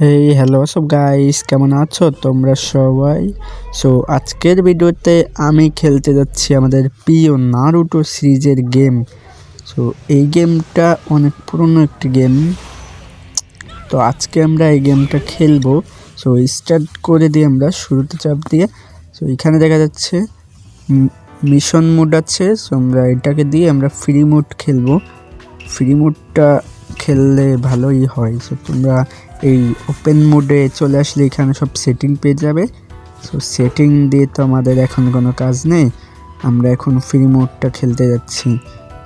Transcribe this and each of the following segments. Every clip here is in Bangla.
হেই হ্যালো সব গাইস, কেমন আছো তোমরা সবাই? সো আজকের ভিডিওতে আমি খেলতে যাচ্ছি আমাদের প্রিয় নারুটো সিরিজের গেম। সো এই গেমটা অনেক পুরনো একটি গেম। তো আজকে আমরা এই গেমটা খেলবো। সো স্টার্ট করে দিই আমরা শুরুতে চাপ দিয়ে। সো এখানে দেখা যাচ্ছে মিশন মোড আছে। সো আমরা এটাকে দিয়ে আমরা ফ্রি মোড খেলবো। ফ্রি মোডটা খেললে ভালোই হয়। সো তোমরা এই ওপেন মোডে চলে আসলে এখানে সব সেটিং পেয়ে যাবে। সো সেটিং দিয়ে তো আমাদের এখন কোনো কাজ নেই, আমরা এখন ফ্রি মোডটা খেলতে যাচ্ছি।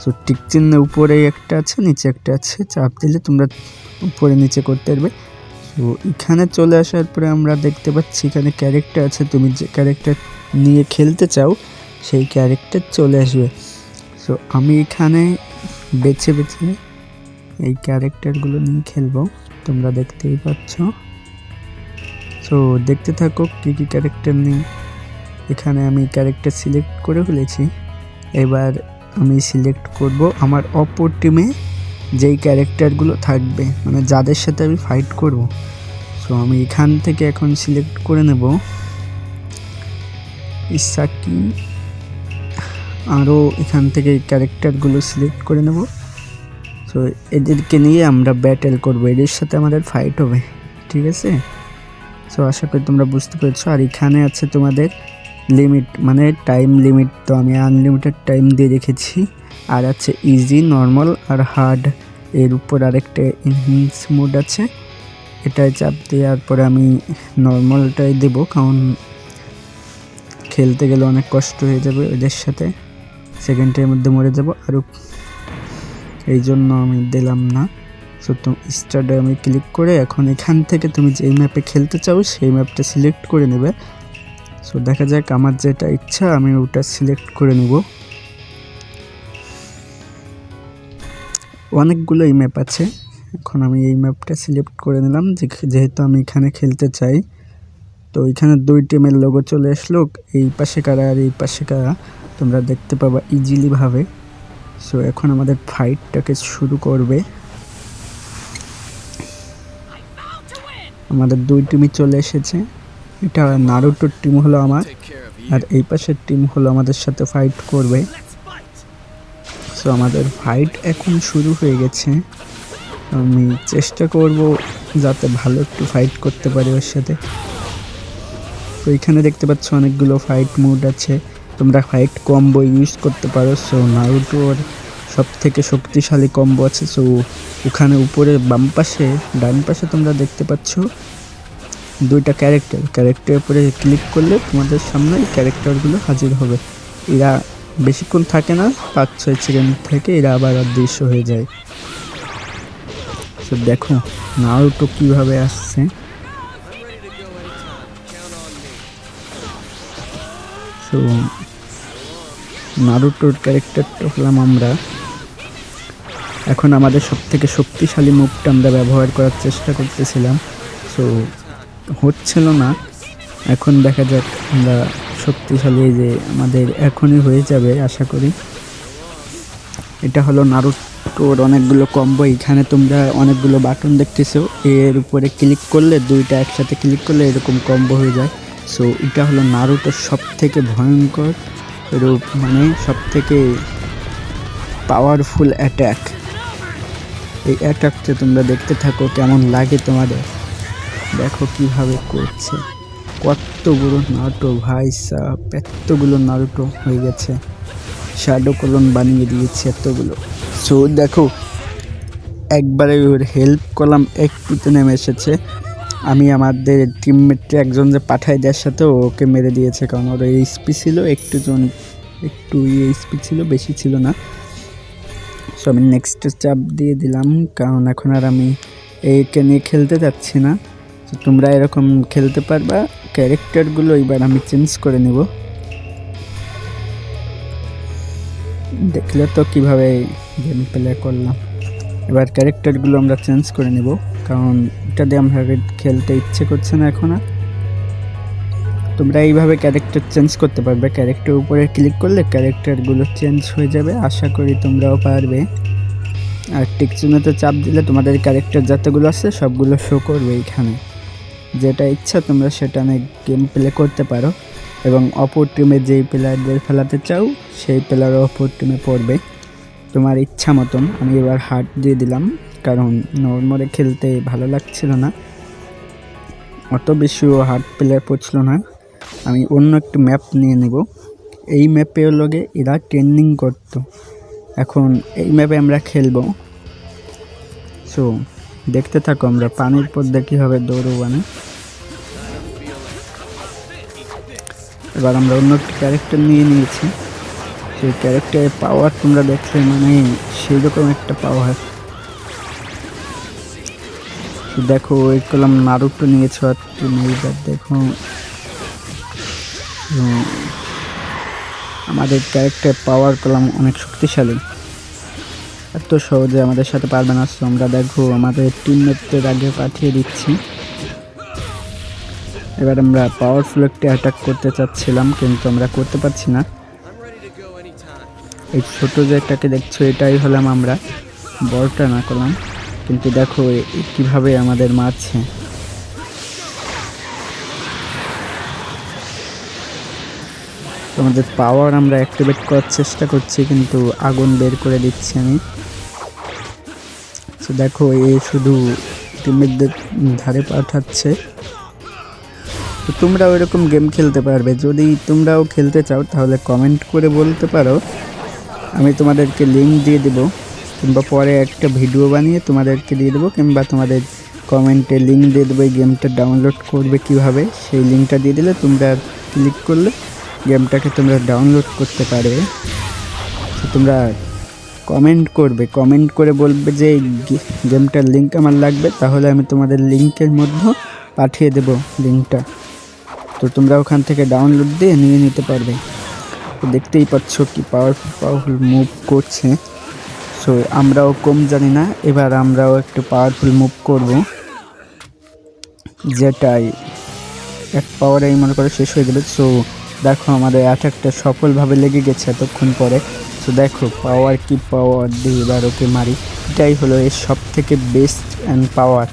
সো টিক চিহ্ন উপরে একটা আছে, নিচে একটা আছে, চাপ দিলে তোমরা উপরে নিচে করতে পারবে। সো এখানে চলে আসার পরে আমরা দেখতে পাচ্ছি এখানে ক্যারেক্টার আছে, তুমি যে ক্যারেক্টার নিয়ে খেলতে চাও সেই ক্যারেক্টার চলে আসবে। সো আমি এখানে বেছে বেছে এই ক্যারেক্টারগুলো নিয়ে খেলবো, তোমরা দেখতেই পাচ্ছ। সো দেখতে থাকো কী কী ক্যারেক্টার নিই। এখানে আমি ক্যারেক্টার সিলেক্ট করে ফেলেছি। এবার আমি সিলেক্ট করব আমার অপর টিমে যেই ক্যারেক্টারগুলো থাকবে, মানে যাদের সাথে আমি ফাইট করব। সো আমি এখান থেকে এখন সিলেক্ট করে নেব ইসাকি, আরও এখান থেকে ক্যারেক্টারগুলো সিলেক্ট করে নেব। সো এদেরকে নিয়ে আমরা ব্যাটেল করব, এদের সাথে আমাদের ফাইট হবে, ঠিক আছে? সো আশা করি তোমরা বুঝতে পেরেছো। আর এখানে আছে তোমাদের লিমিট, মানে টাইম লিমিট, তো আমি আনলিমিটেড টাইম দিয়ে রেখেছি। আর আছে ইজি, নর্মাল আর হার্ড। এর উপর আরেকটা এনহ্যান্স মোড আছে, এটাই চাপ দেওয়ার পরে আমি নর্মালটাই দেব, কারণ খেলতে গেলে অনেক কষ্ট হয়ে যাবে ওদের সাথে, সেকেন্ডের মধ্যে মরে যাব আরও, এই জন্য আমি দিলাম না। সো তো স্টার্টে আমি ক্লিক করে এখন এখান থেকে তুমি যেই ম্যাপে খেলতে চাও সেই ম্যাপটা সিলেক্ট করে নেবে। সো দেখা যাক আমার যেটা ইচ্ছা আমি ওটা সিলেক্ট করে নেব। অনেকগুলো এই ম্যাপ আছে, এখন আমি এই ম্যাপটা সিলেক্ট করে নিলাম যেহেতু আমি এখানে খেলতে চাই। তো এখানে দুই টিমের লোগো চলে আসলো, এই পাশে কারা আর এই পাশে কারা তোমরা দেখতে পাবা ইজিলি ভাবে। সো এখন আমাদের ফাইটটাকে শুরু করবে। আমাদের দুই টিমই চলে এসেছে, এটা নারুটোর টিম হলো আমার, আর এই পাশের টিম হলো আমাদের সাথে ফাইট করবে। সো আমাদের ফাইট এখন শুরু হয়ে গেছে। আমি চেষ্টা করব যাতে ভালো একটু ফাইট করতে পারি ওর সাথে। তো এখানে দেখতে পাচ্ছ অনেকগুলো ফাইট মোড আছে, তোমরা ফাইট কম্বো ইউজ করতে পারো। সো নারুটোর সব থেকে শক্তিশালী কম্বো আছে। সো ওখানে উপরে বাম পাশে ডান পাশে তোমরা দেখতে পাচ্ছ দুইটা ক্যারেক্টারের উপরে ক্লিক করলে তোমাদের সামনে এই ক্যারেক্টারগুলো হাজির হবে। এরা বেশিক্ষণ থাকে না, 5-6 সেকেন্ড থেকে এরা আবার অদৃশ্য হয়ে যায়। তো দেখো নারুটো কিভাবে আসছে। তো নারুটোর ক্যারেক্টারটা হলাম আমরা। এখন আমাদের সব থেকে শক্তিশালী মুভটা আমরা ব্যবহার করার চেষ্টা করতেছিলাম, সো হচ্ছিল না। এখন দেখা যাক আমরা শক্তিশালী, যে আমাদের এখনই হয়ে যাবে আশা করি। এটা হলো নারুটোর অনেকগুলো কম্বো। এখানে তোমরা অনেকগুলো বাটন দেখতেছো, এর উপরে ক্লিক করলে দুইটা একসাথে ক্লিক করলে এরকম কম্বো হয়ে যায়। সো এটা হলো নারুটোর সব থেকে ভয়ঙ্কর রূপ, মানে সব থেকে পাওয়ারফুল অ্যাটাক। এই অ্যাটাকটা তোমরা দেখতে থাকো কেমন লাগে তোমাদের। দেখো কিভাবে করছে, কতগুলো নারুটো ভাই সাব, এতগুলো নারুটো হয়ে গেছে, শ্যাডো কলন বানিয়ে দিয়েছে এতগুলো। সো দেখো একবারে ওর হেল্প করলাম, একটুতে নেমে এসেছে। আমি আমাদের টিমমেটে একজন যে পাঠাই দেওয়ার সাথে ওকে মেরে দিয়েছে, কারণ ওর এইচপি ছিল একটু এইচপি ছিল, বেশি ছিল না। সো আমি নেক্সট চাপ দিয়ে দিলাম, কারণ এখন আর আমি একে নিয়ে খেলতে যাচ্ছি না। তো তোমরা এরকম খেলতে পারবা। ক্যারেক্টারগুলো এবার আমি চেঞ্জ করে নেব, দেখলে তো কিভাবে গেম প্লে করলাম। এবার ক্যারেক্টারগুলো আমরা চেঞ্জ করে নেব, কারণ এটা দিয়ে আমরা খেলতে ইচ্ছে করছে না এখন আর। তোমরা এইভাবে ক্যারেক্টার চেঞ্জ করতে পারবে, ক্যারেক্টার উপরে ক্লিক করলে ক্যারেক্টারগুলো চেঞ্জ হয়ে যাবে। আশা করি তোমরাও পারবে। আর টিক চিহ্নতে চাপ দিলে তোমাদের ক্যারেক্টার যতগুলো আছে সবগুলো শো করবে এইখানে। যেটা ইচ্ছা তোমরা সেটা নিয়ে গেম প্লে করতে পারো, এবং অপর টিমে যেই প্লেয়ারদের ফেলাতে চাও সেই প্লেয়ার অপর টিমে পড়বে তোমার ইচ্ছা মতন। আমি এবার হার্ট দিয়ে দিলাম, কারণ নর্মালে খেলতে ভালো লাগছিল না, অত বেশিও হার্ট প্লেয়ার পড়ছিল না। আমি অন্য একটু ম্যাপ নিয়ে নেব। এই ম্যাপে লগে এরা ট্রেনিং করতো, এখন এই ম্যাপে আমরা খেলবো। সো দেখতে থাকো, আমরা পানির পর কীভাবে দৌড়বানে। এবার আমরা অন্য একটা ক্যারেক্টার নিয়ে নিয়েছি, সেই ক্যারেক্টারের পাওয়ার তোমরা দেখলে মানে সেই রকম একটা পাওয়ার। দেখো ওই কলাম নারুটো নিয়েছো, আর তুমি এইবার দেখো আমাদের ক্যারেক্টার পাওয়ার কলাম অনেক শক্তিশালী, এত সহজে আমাদের সাথে পারবে না। আমরা দেখো আমাদের টিমমেটদের আগে পাঠিয়ে দিচ্ছি। এবার আমরা পাওয়ারফুল একটা অ্যাটাক করতে চাচ্ছিলাম, কিন্তু আমরা করতে পারছি না। এই ছোট যে একটাকে দেখছো এটাই হলাম আমরা, বড়টা না করলাম। কিন্তু দেখো কিভাবে আমাদের মারছে। তোমাদের পাওয়ার আমরা অ্যাক্টিভেট করার চেষ্টা করছি, কিন্তু আগুন বের করে দিচ্ছি আমি। তো দেখো এ শুধু টিমমেটদের ধারে পাঠাচ্ছে। তো তোমরাও এরকম গেম খেলতে পারবে, যদি তোমরাও খেলতে চাও তাহলে কমেন্ট করে বলতে পারো, আমি তোমাদেরকে লিঙ্ক দিয়ে দেবো, কিংবা পরে একটা ভিডিও বানিয়ে তোমাদেরকে দিয়ে দেবো, কিংবা তোমাদের কমেন্টে লিঙ্ক দিয়ে দেবো এই গেমটা ডাউনলোড করবে কিভাবে। সেই লিঙ্কটা দিয়ে দিলে তোমরা ক্লিক করলে গেমটাকে তোমরা ডাউনলোড করতে পারবে। তো তোমরা কমেন্ট করবে, কমেন্ট করে বলবে যে এই গেমটার লিঙ্ক আমার লাগবে, তাহলে আমি তোমাদের লিঙ্কের মধ্যে পাঠিয়ে দেব লিঙ্কটা। তো তোমরা ওখান থেকে ডাউনলোড দিয়ে নিয়ে নিতে পারবে। তো দেখতেই পাচ্ছ কি পাওয়ারফুল মুভ করছে। সো আমরাও কম জানি না, এবার আমরাও একটু পাওয়ারফুল মুভ করব, যেটাই এক পাওয়ারেই মনে করে শেষ হয়ে যাবে। সো দেখো আমাদের অ্যাটাকটা সফলভাবে লেগে গেছে এতক্ষণ পরে। তো দেখো পাওয়ার কি পাওয়ার দিয়ে এবার ওকে মারি। এটাই হলো এর সব থেকে বেস্ট অ্যান্ড পাওয়ার,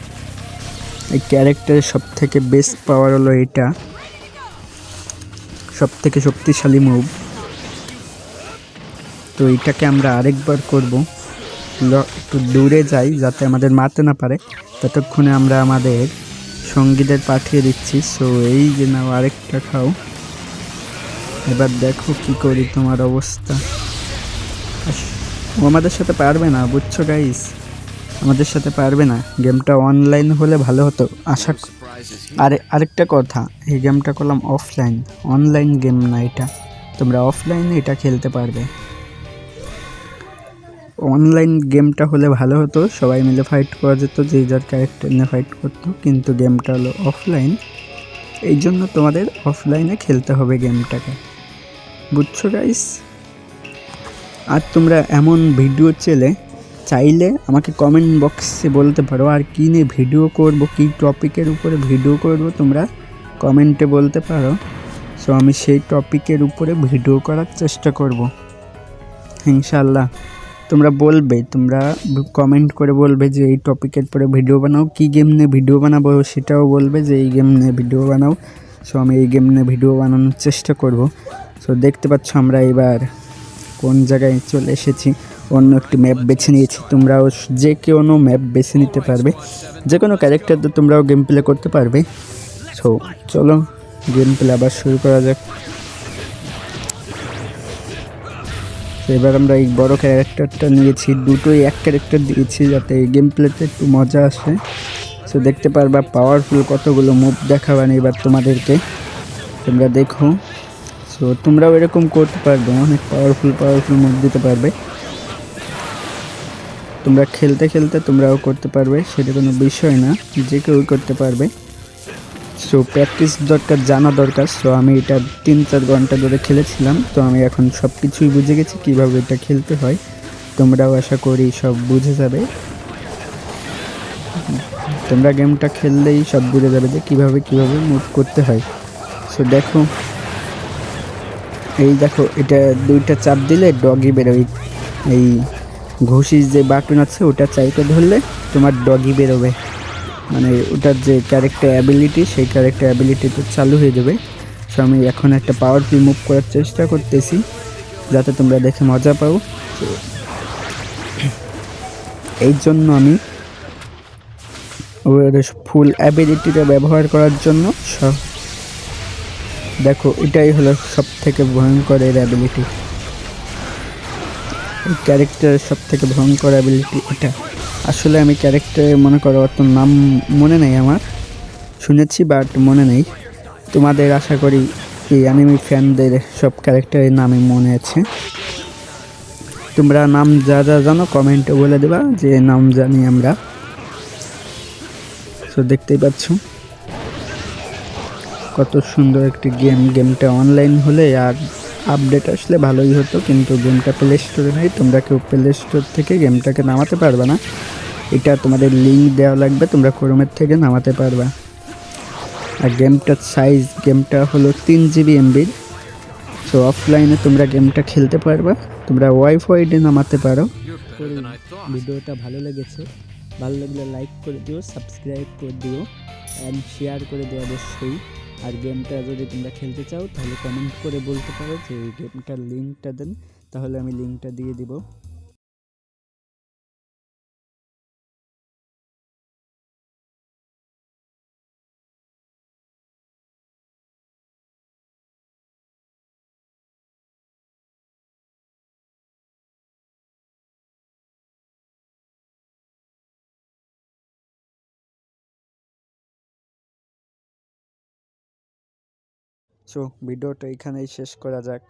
এই ক্যারেক্টারের সব থেকে বেস্ট পাওয়ার হলো এটা, সব থেকে শক্তিশালী মুভ। তো এটাকে আমরা আরেকবার করব, একটু দূরে যাই যাতে আমাদের মারতে না পারে, ততক্ষণে আমরা আমাদের সঙ্গীদের পাঠিয়ে দিচ্ছি। সো এই যে নাও আরেকটা খাও। এবার দেখো কি করি তোমার অবস্থা। ও আমাদের সাথে পারবে না, বুঝছো গাইস, আমাদের সাথে পারবে না। গেমটা অনলাইন হলে ভালো হতো আশা। আরেকটা কথা, এই গেমটা করলাম অফলাইন, অনলাইন গেম না এটা, তোমরা অফলাইনে এটা খেলতে পারবে। অনলাইন গেমটা হলে ভালো হতো, সবাই মিলে ফাইট করা যেত, যে যার ক্যারেক্টার নিয়ে ফাইট করতো, কিন্তু গেমটা হলো অফলাইন, এই জন্য তোমাদের অফলাইনে খেলতে হবে গেমটাকে, বুঝছো গাইস। আর তোমরা এমন ভিডিও চাইলে আমাকে কমেন্ট বক্সে বলতে পারো, আর কী নিয়ে ভিডিও করব, কী টপিকের উপরে ভিডিও করব তোমরা কমেন্টে বলতে পারো। সো আমি সেই টপিকের উপরে ভিডিও করার চেষ্টা করব ইনশাআল্লাহ। তোমরা বলবে, তোমরা কমেন্ট করে বলবে যে এই টপিকের পরে ভিডিও বানাও, কী গেম নিয়ে ভিডিও বানাবো সেটাও বলবে যে এই গেম নিয়ে ভিডিও বানাও। সো আমি এই গেম নিয়ে ভিডিও বানানোর চেষ্টা করব। সো দেখতে পাচ্ছ আমরা এবার কোন জায়গায় চলে এসেছি, অন্য একটি ম্যাপ বেছে নিয়েছি। তোমরাও যে কোনো ম্যাপ বেছে নিতে পারবে, যে কোনো ক্যারেক্টার তো তোমরাও গেম প্লে করতে পারবে। সো চলো গেম প্লে আবার শুরু করা যাক। এবার আমরা এই বড় ক্যারেক্টারটা নিয়েছি, দুটোই এক ক্যারেক্টার দিয়েছি যাতে এই গেম প্লেতে একটু মজা আসে। সো দেখতে পারবা পাওয়ারফুল কতগুলো মুভ দেখাবানি এবার তোমাদেরকে, তোমরা দেখো। সো তোমরাও এরকম করতে পারবে, অনেক পাওয়ারফুল মুভ দিতে পারবে। তোমরা খেলতে খেলতে তোমরাও করতে পারবে, সেটা কোনো বিষয় না, যে কেউ করতে পারবে। সো প্র্যাকটিস দরকার, জানা দরকার। সো আমি এটা 3-4 ঘন্টা ধরে খেলেছিলাম, তো আমি এখন সব কিছুই বুঝে গেছি কীভাবে এটা খেলতে হয়। তোমরাও আশা করি সব বুঝে যাবে, তোমরা গেমটা খেললেই সব বুঝে যাবে যে কীভাবে মুভ করতে হয়। সো দেখো, এই দেখো এটা 2টা চাপ দিলে ডগি বেরোয়, এই ঘুষির যে বাটন আছে ওটা চাইতে ধরলে তোমার ডগি বেরোবে, মানে ওটার যে ক্যারেক্টার অ্যাবিলিটি সেই ক্যারেক্টার অ্যাবিলিটিটা চালু হয়ে যাবে। সো আমি এখন একটা পাওয়ারফুল মুভ করার চেষ্টা করতেছি যাতে তোমরা দেখে মজা পাও। তো এই জন্য আমি ওর ফুল অ্যাবিলিটিটা ব্যবহার করার জন্য দেখো এটাই হলো সব থেকে ভয়ঙ্কর এর অ্যাবিলিটি, এই ক্যারেক্টারের সব থেকে ভয়ঙ্কর অ্যাবিলিটি এটা। আসলে আমি ক্যারেক্টারের মনে করো অত নাম মনে নেই আমার, শুনেছি বাট মনে নেই। তোমাদের আশা করি এই অ্যানিমে ফ্যানদের সব ক্যারেক্টারের নামই মনে আছে। তোমরা নাম যা যা জানো কমেন্টে বলে দেবা যে নাম জানি আমরা। তো দেখতেই পাচ্ছ কত সুন্দর একটি গেমটা অনলাইন হলে আর আপডেট আসলে ভালোই হতো, কিন্তু গেমটা প্লে স্টোরে নেই। তোমরা কেউ প্লে স্টোর থেকে গেমটাকে নামাতে পারবে না, এটা তোমাদের লিঙ্ক দেওয়া লাগবে, তোমরা ক্রোমের থেকে নামাতে পারবা। আর গেমটার সাইজ, গেমটা হলো 3 GB MB। সো অফলাইনে তোমরা গেমটা খেলতে পারবা, তোমরা ওয়াইফাই দিয়ে নামাতে পারো। ভিডিওটা ভালো লেগেছে, ভালো লাগলে লাইক করে দিও, সাবস্ক্রাইব করে দিও অ্যান্ড শেয়ার করে দিও অবশ্যই। আর গেমটা যদি তোমরা খেলতে চাও তাহলে কমেন্ট করে বলতে পারো যে এই গেমটার লিঙ্কটা দেন, তাহলে আমি লিঙ্কটা দিয়ে দিব। সো ভিডিওটা এখানেই শেষ করা যাক।